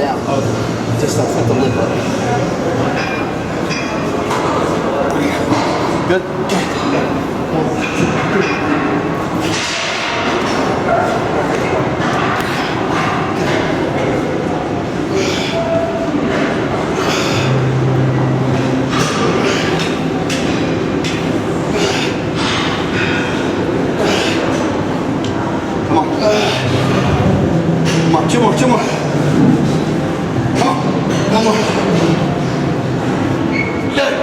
down. Just at the liver. Good. Come on. Come on, two more, two more. Come on, one more. Good.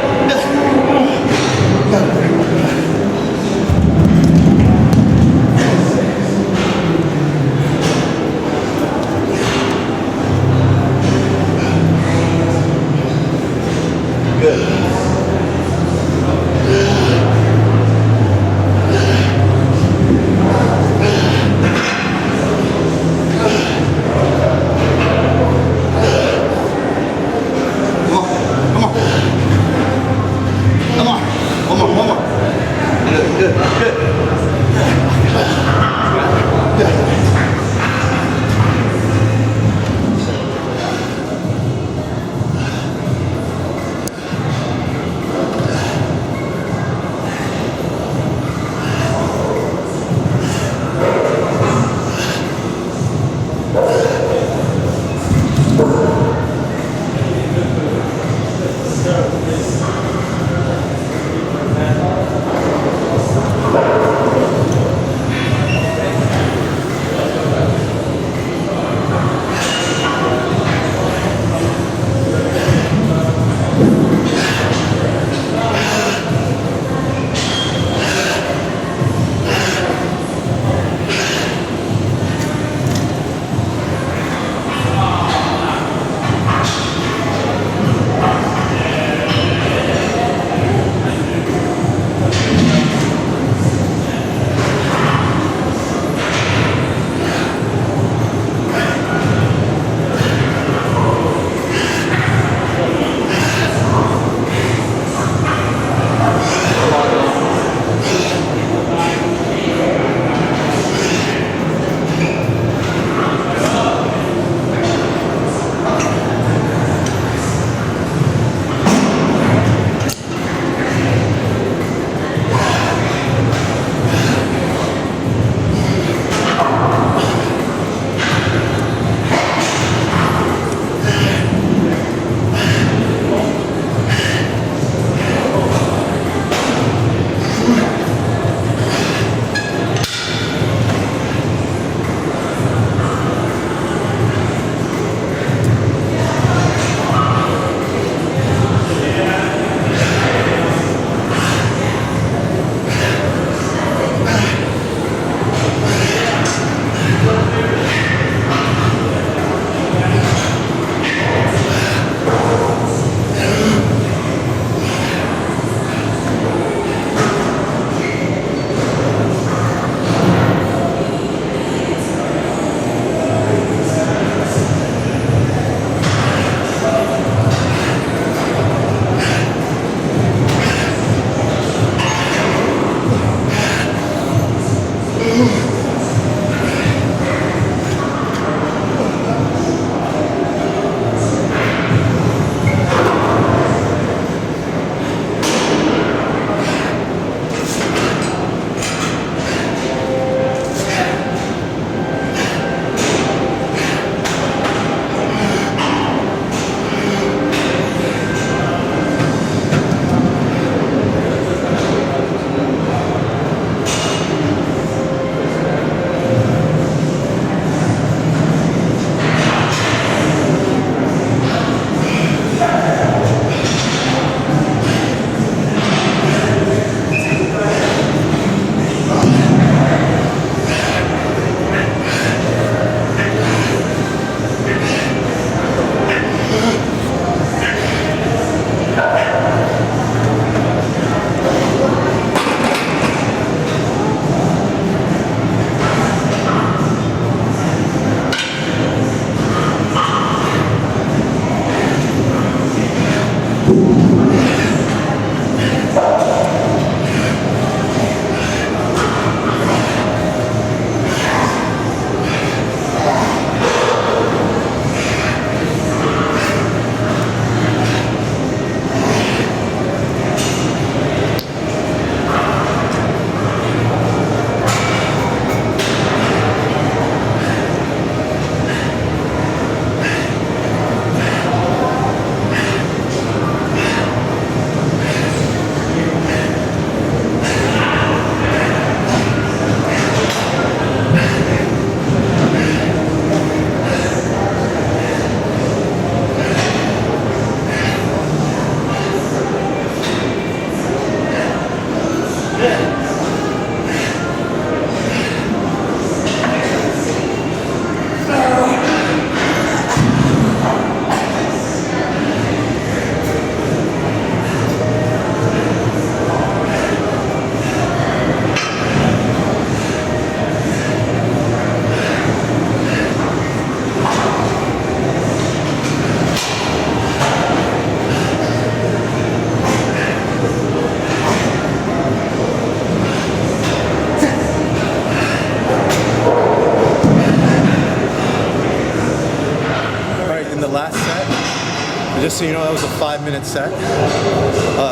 set. Just so you know, that was a 5-minute set.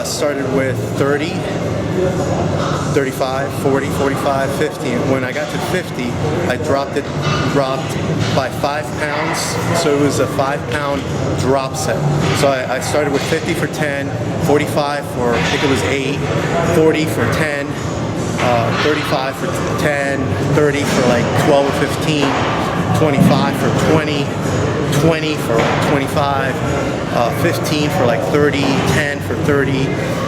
Started with 30, 35, 40, 45, 50. When I got to 50, I dropped by 5 pounds. So it was a 5-pound drop set. So I started with 50 for 10, 45 for, I think it was 8, 40 for 10, 35 for 10, 30 for like 12 or 15, 25 for 20, 20 for 25, 15 for like 30, 10 for 30,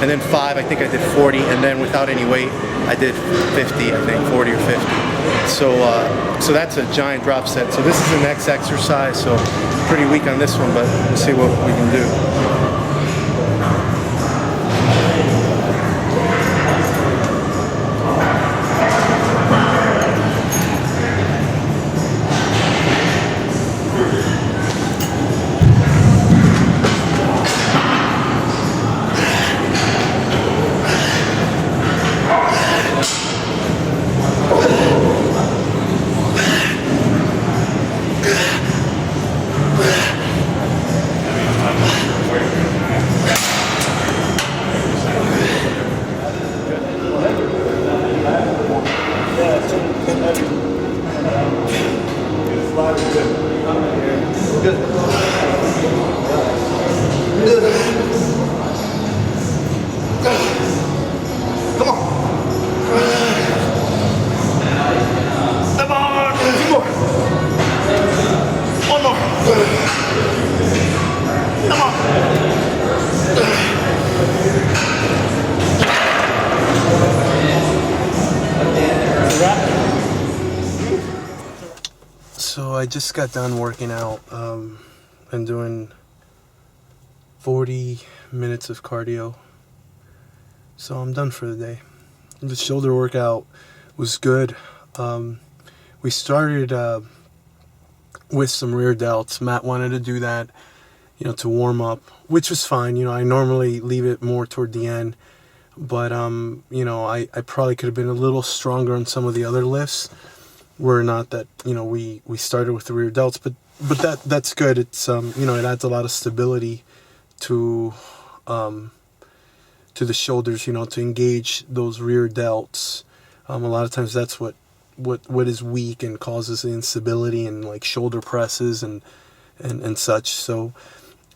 and then 5, I think I did 40, and then without any weight, I did 50, I think, 40 or 50. So that's a giant drop set. So this is the next exercise, so pretty weak on this one, but we'll see what we can do. So I just got done working out and doing 40 minutes of cardio. So I'm done for the day. The shoulder workout was good. We started with some rear delts. Matt wanted to do that, to warm up, which was fine. I normally leave it more toward the end, but I probably could have been a little stronger on some of the other lifts. Were not that we started with the rear delts, but that's good. It's it adds a lot of stability to the shoulders, to engage those rear delts. A lot of times that's what is weak and causes the instability and like shoulder presses and such. So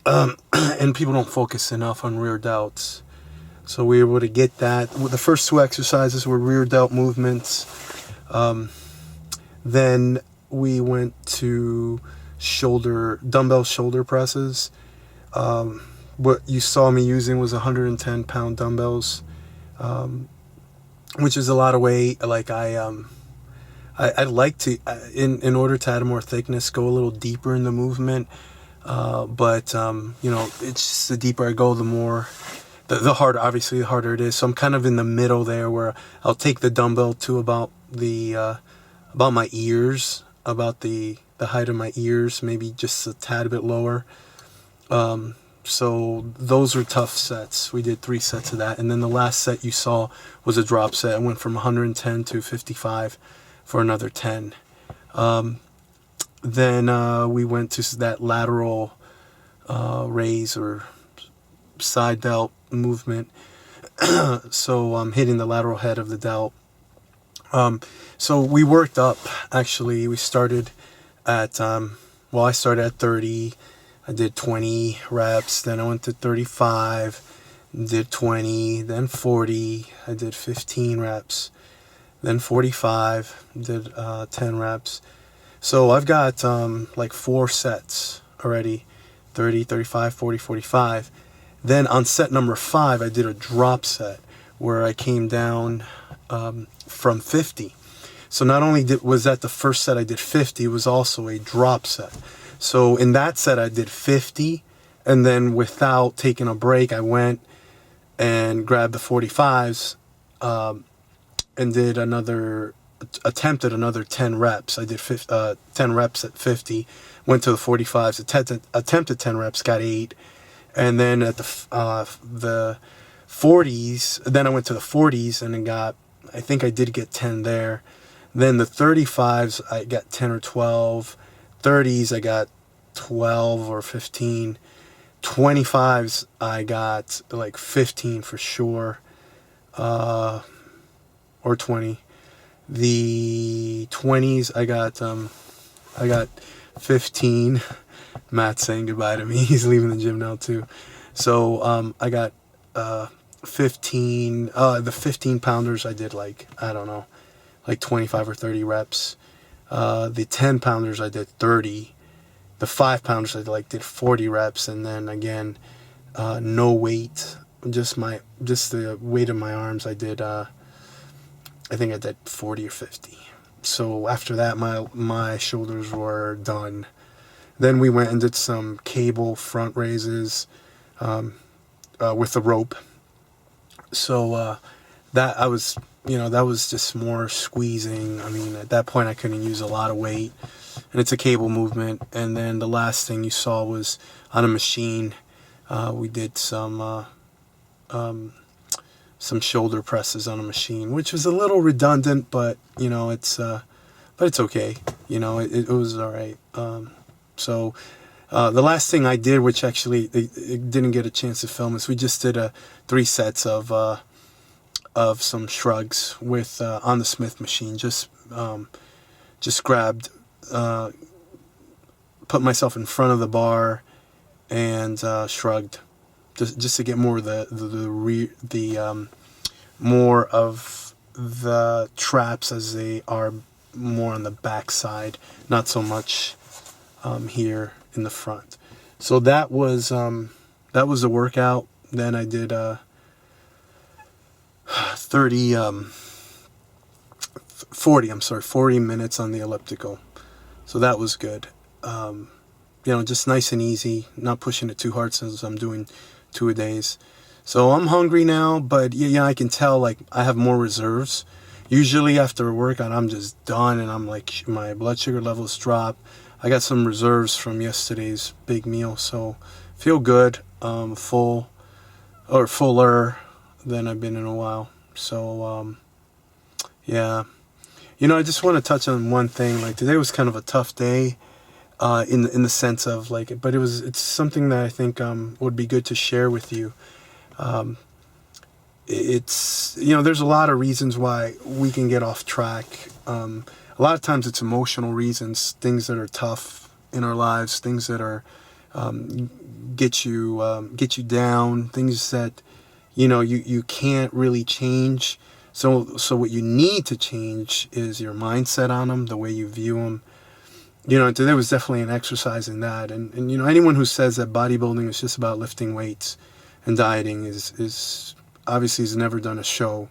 and people don't focus enough on rear delts. So we were able to get that. The first 2 exercises were rear delt movements. Then we went to dumbbell shoulder presses. What you saw me using was 110-pound dumbbells, which is a lot of weight. Like I'd like to, in order to add more thickness, go a little deeper in the movement. But it's just the deeper I go, the more, the harder, obviously the harder it is. So I'm kind of in the middle there, where I'll take the dumbbell to about my ears, about the height of my ears, maybe just a tad bit lower. So those were tough sets. We did 3 sets of that. And then the last set you saw was a drop set. I went from 110 to 55 for another 10. Then we went to that lateral raise or side delt movement. So I'm hitting the lateral head of the delt. So we worked up, actually. We started at, I started at 30. I did 20 reps. Then I went to 35, did 20, then 40. I did 15 reps. Then 45, did 10 reps. So I've got like 4 sets already, 30, 35, 40, 45. Then on set number 5, I did a drop set where I came down from 50. So not only was that the first set I did 50, it was also a drop set. So in that set I did 50, and then without taking a break, I went and grabbed the 45s and attempted another 10 reps. I did 10 reps at 50, went to the 45s, attempted 10 reps, got 8. And then at the 40s, then I went to the 40s and then I think I did get 10 there. Then the 35s, I got 10 or 12. 30s, I got 12 or 15. 25s, I got like 15 for sure, or 20. The 20s, I got 15. Matt's saying goodbye to me. He's leaving the gym now too. So I got 15. The 15 pounders, I did like, I don't know, like 25 or 30 reps. The 10 pounders, I did 30. The 5 pounders, I did 40 reps, and then again, no weight, just the weight of my arms. I did, I think I did 40 or 50. So after that, my shoulders were done. Then we went and did some cable front raises with the rope. So that was just more squeezing. I mean, at that point, I couldn't use a lot of weight, and it's a cable movement. And then the last thing you saw was on a machine. We did some shoulder presses on a machine, which was a little redundant, but it's okay. It was all right. So the last thing I did, which actually it didn't get a chance to film, is we just did 3 sets of some shrugs with on the Smith machine. Just grabbed, put myself in front of the bar and shrugged, just to get more of the more of the traps, as they are more on the back side, not so much here in the front. So that was the workout. Then I did 40 minutes on the elliptical. So that was good. Just nice and easy, not pushing it too hard since I'm doing 2 a days. So I'm hungry now, but I can tell like I have more reserves. Usually after a workout, I'm just done, and I'm like, my blood sugar levels drop. I got some reserves from yesterday's big meal, so feel good, fuller than I've been in a while. So I just want to touch on one thing. Like, today was kind of a tough day, in the sense of like, but it's something that I think would be good to share with you. It's there's a lot of reasons why we can get off track. A lot of times it's emotional reasons, things that are tough in our lives, things that are get you down, things that you can't really change. So what you need to change is your mindset on them, the way you view them. And today was definitely an exercise in that. And anyone who says that bodybuilding is just about lifting weights and dieting is obviously has never done a show,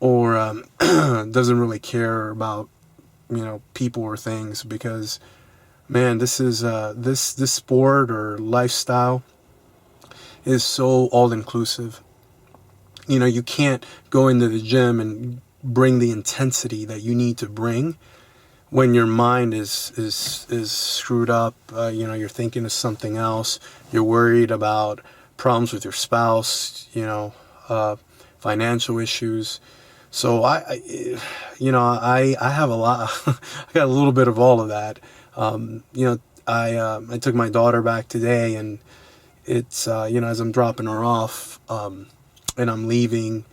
or doesn't really care about people or things, because man, this is this sport or lifestyle is so all inclusive. You can't go into the gym and bring the intensity that you need to bring when your mind is screwed up. You're thinking of something else. You're worried about problems with your spouse, financial issues. So I have a lot. I got a little bit of all of that. I took my daughter back today, and it's as I'm dropping her off, and I'm leaving,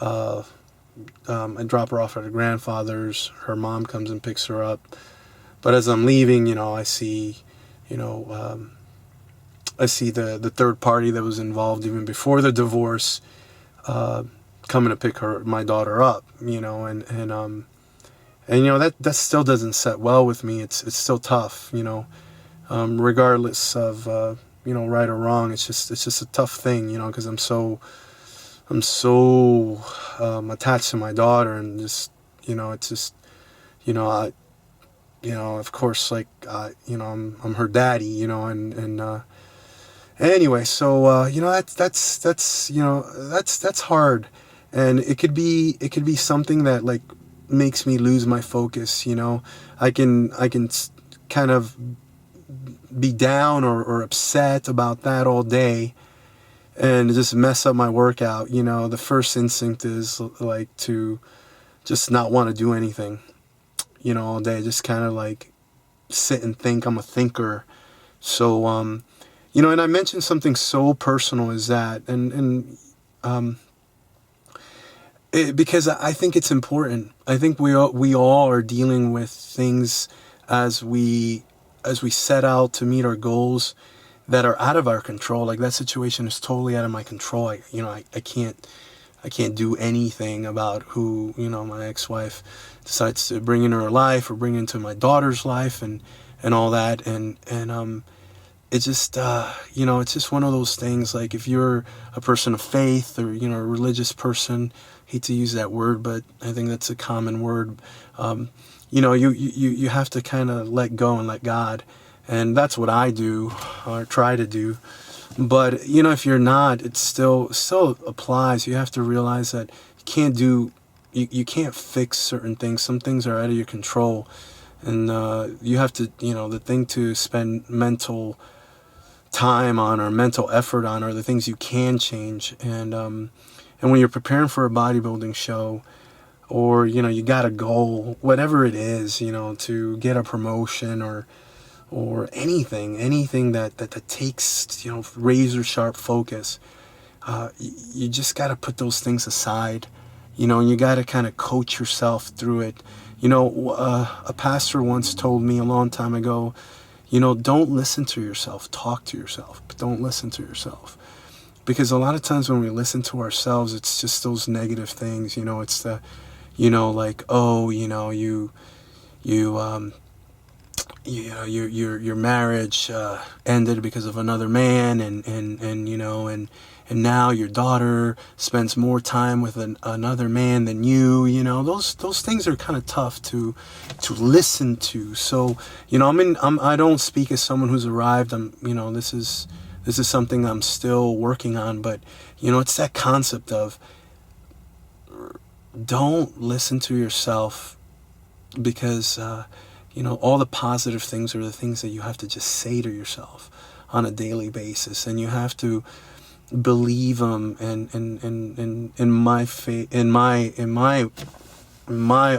I drop her off at her grandfather's. Her mom comes and picks her up. But as I'm leaving, I see, I see the third party that was involved even before the divorce, coming to pick my daughter up, and that still doesn't set well with me. It's still tough, regardless of right or wrong. It's just a tough thing, because I'm so attached to my daughter, and just it's just of course, like I'm her daddy, and anyway, so that's hard. And it could be something that like makes me lose my focus. I can kind of be down or upset about that all day, and just mess up my workout. The first instinct is like to just not want to do anything, all day. Just kind of like sit and think. I'm a thinker, So, and I mentioned something so personal as that, um, because I think it's important. I think we all are dealing with things as we set out to meet our goals that are out of our control. Like that situation is totally out of my control. I can't do anything about who, my ex-wife decides to bring into her life or bring into my daughter's life and all that. And it just, it's just one of those things. Like if you're a person of faith or, a religious person, hate to use that word, but I think that's a common word. You have to kind of let go and let God. And that's what I do or try to do. But, if you're not, it still applies. You have to realize that you can't fix certain things. Some things are out of your control. And you have to, the thing to spend mental time on or mental effort on are the things you can change. And when you're preparing for a bodybuilding show, or, you got a goal, whatever it is, to get a promotion or anything that takes, razor sharp focus, you just got to put those things aside, and you got to kind of coach yourself through it. A pastor once told me a long time ago, don't listen to yourself, talk to yourself, but don't listen to yourself. Because a lot of times when we listen to ourselves, it's just those negative things, it's the, like, oh, your marriage ended because of another man, and now your daughter spends more time with another man than you. Those things are kind of tough to listen to. So I don't speak as someone who's arrived. This is something I'm still working on, but it's that concept of don't listen to yourself, because all the positive things are the things that you have to just say to yourself on a daily basis, and you have to believe them. And in my faith, in my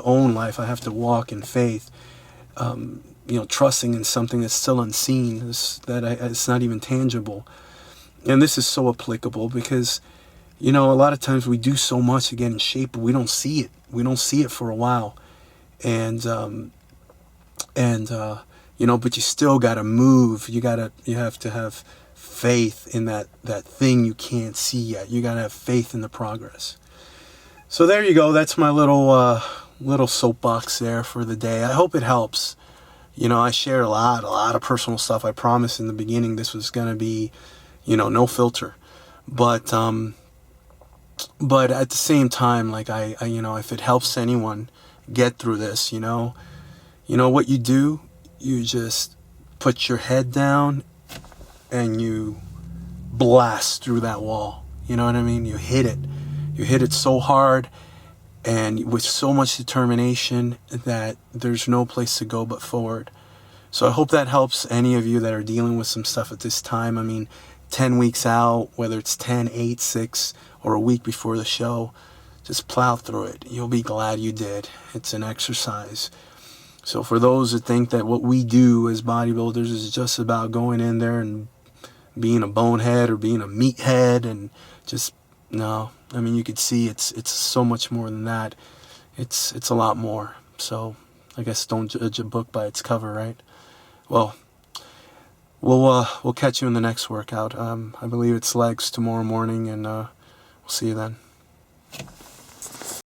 own life, I have to walk in faith, trusting in something that's still unseen, it's not even tangible. And this is so applicable because, a lot of times we do so much to get in shape, but we don't see it. We don't see it for a while. And but you still got to move. You have to have faith in that thing you can't see yet. You got to have faith in the progress. So there you go. That's my little soapbox there for the day. I hope it helps. I shared a lot of personal stuff. I promised in the beginning this was going to be, no filter. But at the same time, like I if it helps anyone get through this, what you do, you just put your head down and you blast through that wall. You know what I mean? You hit it so hard and with so much determination that there's no place to go but forward. So I hope that helps any of you that are dealing with some stuff at this time. 10 weeks out, whether it's 10, 8, 6, or a week before the show, just plow through it. You'll be glad you did. It's an exercise. So for those that think that what we do as bodybuilders is just about going in there and being a bonehead or being a meathead and just, no. You could see it's so much more than that. It's a lot more. So I guess don't judge a book by its cover, right? Well, we'll catch you in the next workout. I believe it's legs tomorrow morning, and we'll see you then.